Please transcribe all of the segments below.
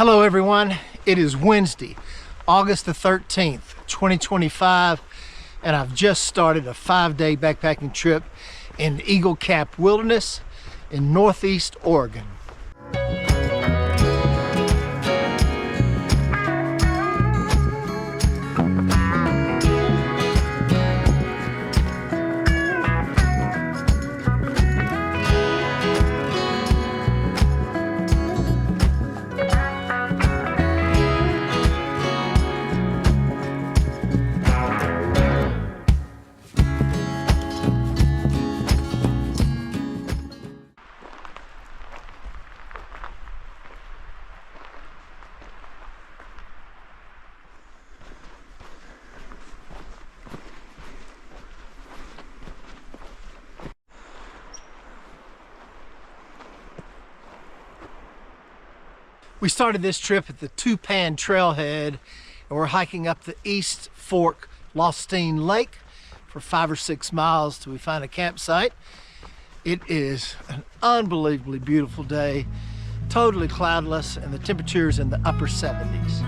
Hello everyone, it is Wednesday, August the 13th, 2025, and I've just started a 5-day backpacking trip in Eagle Cap Wilderness in Northeast Oregon. We started this trip at the Two Pan Trailhead, and we're hiking up the East Fork Lostine Lake for 5 or 6 miles till we find a campsite. It is an unbelievably beautiful day, totally cloudless, and the temperature is in the upper 70s.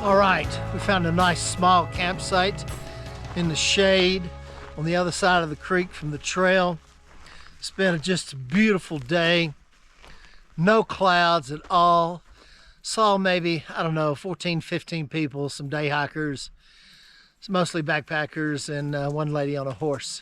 All right, we found a nice small campsite in the shade on the other side of the creek from the trail. It's been just a beautiful day. No clouds at all. Saw maybe, I don't know, 14, 15 people, some day hikers. It's mostly backpackers and one lady on a horse.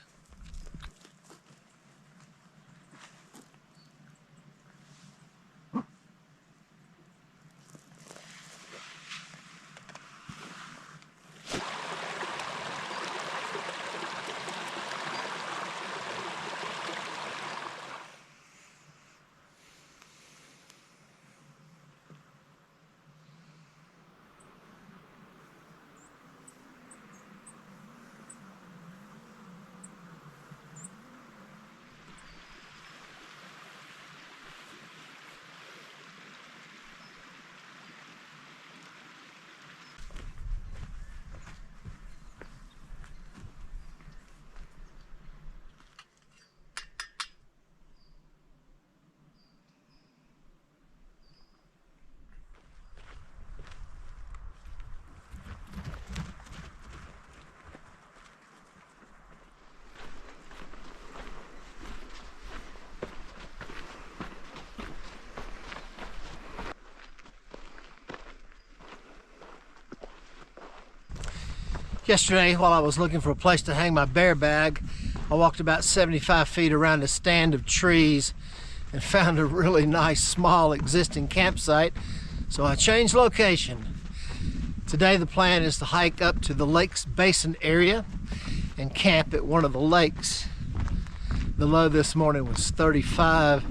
Yesterday, while I was looking for a place to hang my bear bag, I walked about 75 feet around a stand of trees and found a really nice small existing campsite, so I changed location. Today the plan is to hike up to the Lakes Basin area and camp at one of the lakes. The low this morning was 35.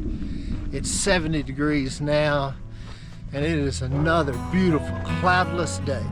It's 70 degrees now, and it is another beautiful cloudless day.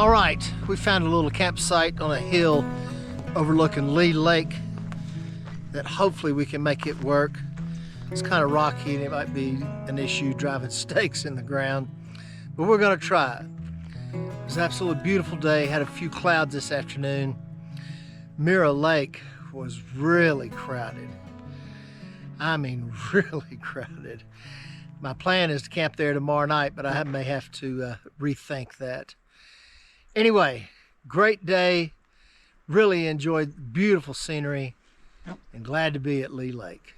All right, we found a little campsite on a hill overlooking Lee Lake that hopefully we can make it work. It's kind of rocky and it might be an issue driving stakes in the ground, but we're gonna try it. It was an absolutely beautiful day, had a few clouds this afternoon. Minam Lake was really crowded. I mean, really crowded. My plan is to camp there tomorrow night, but I may have to rethink that. Anyway, great day. Really enjoyed beautiful scenery and glad to be at Lee Lake.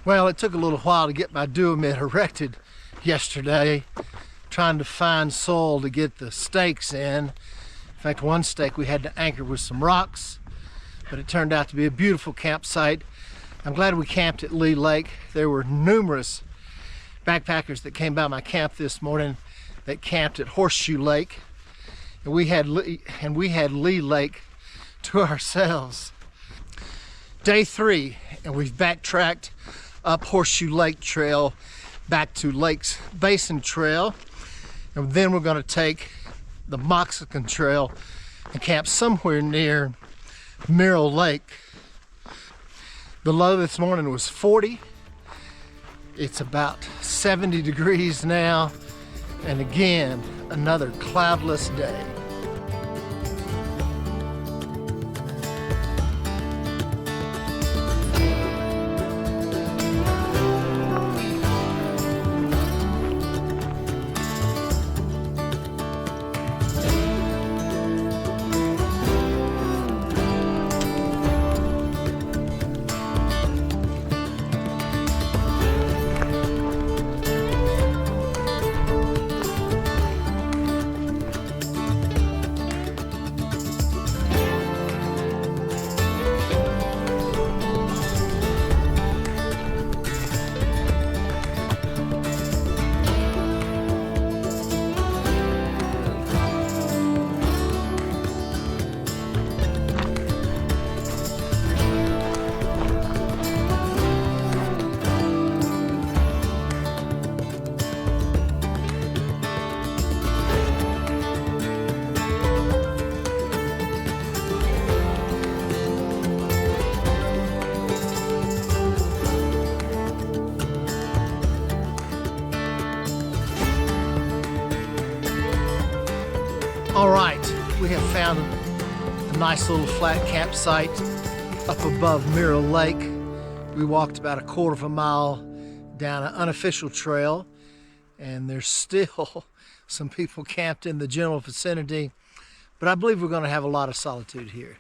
Well, it took a little while to get my duomit erected yesterday, trying to find soil to get the stakes in. In fact, one stake we had to anchor with some rocks, but it turned out to be a beautiful campsite. I'm glad we camped at Lee Lake. There were numerous backpackers that came by my camp this morning that camped at Horseshoe Lake, and we had Lee Lake to ourselves. Day 3, and we've backtracked up Horseshoe Lake Trail back to Lakes Basin Trail, and then we're going to take the Mexican Trail and camp somewhere near Minam Lake. The low this morning was 40. It's about 70 degrees now, and again, another cloudless day. All right, we have found a nice little flat campsite up above Minam Lake. We walked about a quarter of a mile down an unofficial trail, and there's still some people camped in the general vicinity, but I believe we're going to have a lot of solitude here.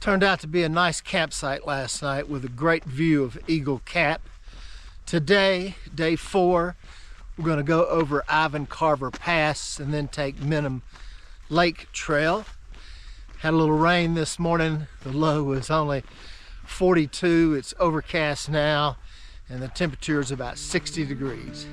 Turned out to be a nice campsite last night with a great view of Eagle Cap. Today, day 4, we're going to go over Ivan Carper Pass and then take Minam Lake Trail. Had a little rain this morning. The low was only 42. It's overcast now and the temperature is about 60 degrees.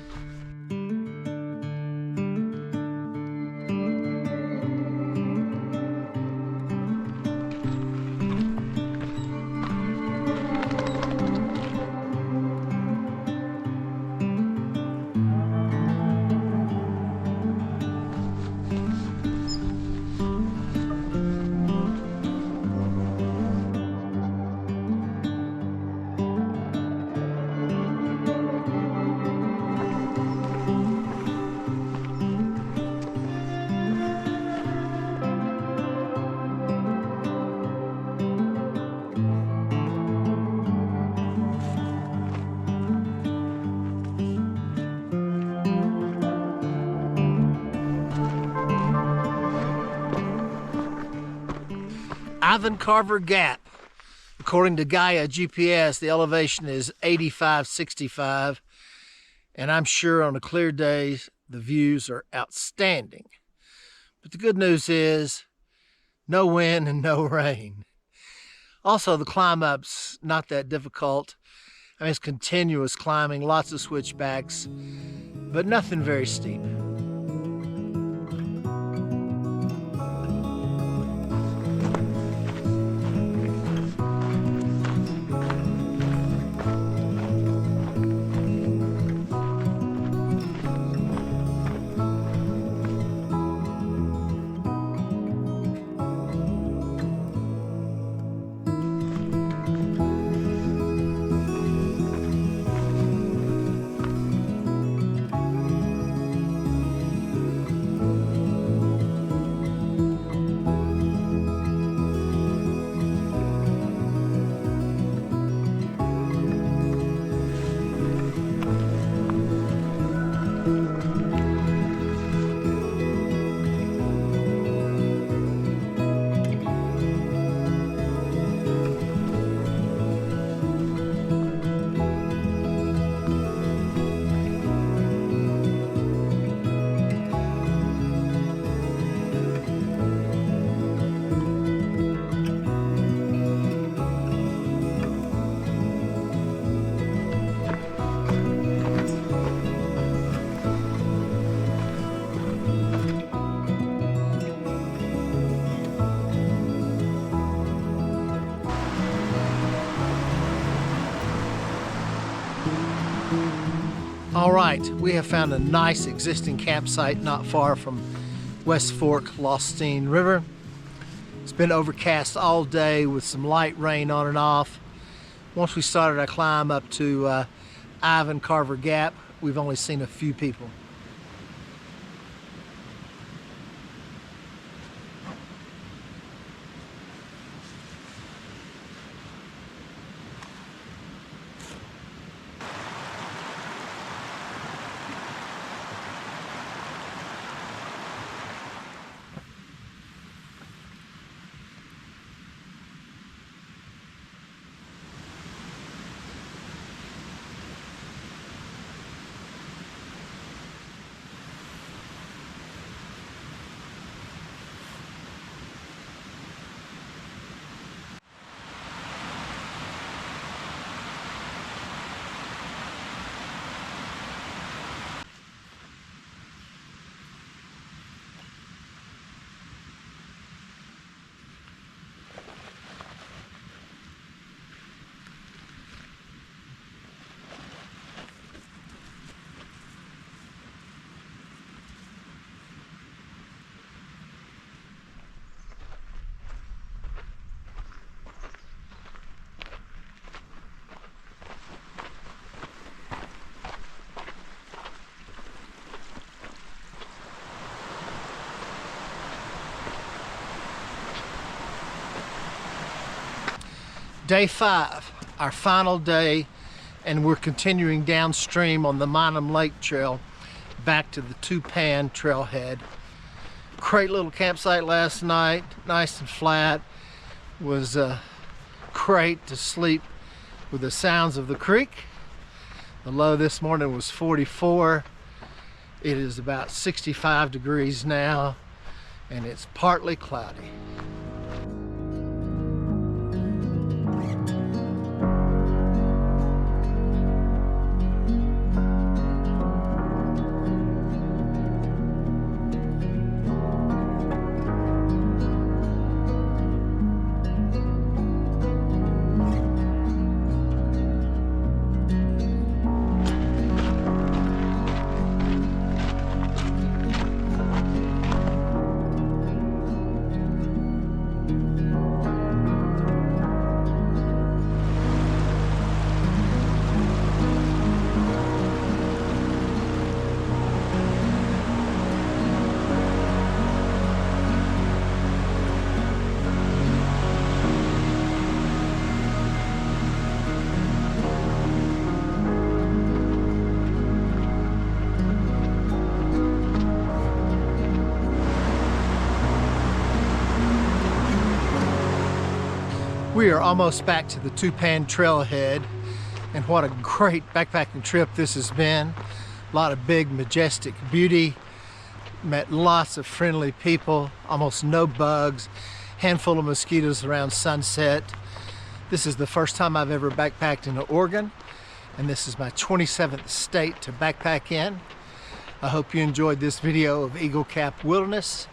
Ivan Carper Gap. According to Gaia GPS, the elevation is 8565, and I'm sure on a clear day the views are outstanding. But the good news is no wind and no rain. Also, the climb up's not that difficult. I mean, it's continuous climbing, lots of switchbacks, but nothing very steep. All right, we have found a nice existing campsite not far from West Fork Lostine River. It's been overcast all day with some light rain on and off. Once we started our climb up to Ivan Carper Gap, we've only seen a few people. Day 5, our final day, and we're continuing downstream on the Minam Lake Trail back to the Two Pan Trailhead. Great little campsite last night, nice and flat. was great to sleep with the sounds of the creek. The low this morning was 44. It is about 65 degrees now, and it's partly cloudy. We are almost back to the Two Pan Trailhead, and what a great backpacking trip this has been. A lot of big, majestic beauty. Met lots of friendly people, almost no bugs, handful of mosquitoes around sunset. This is the first time I've ever backpacked in Oregon, and this is my 27th state to backpack in. I hope you enjoyed this video of Eagle Cap Wilderness,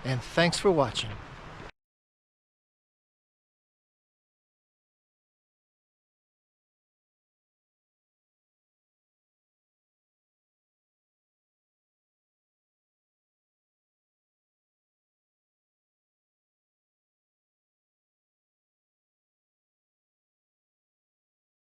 and thanks for watching.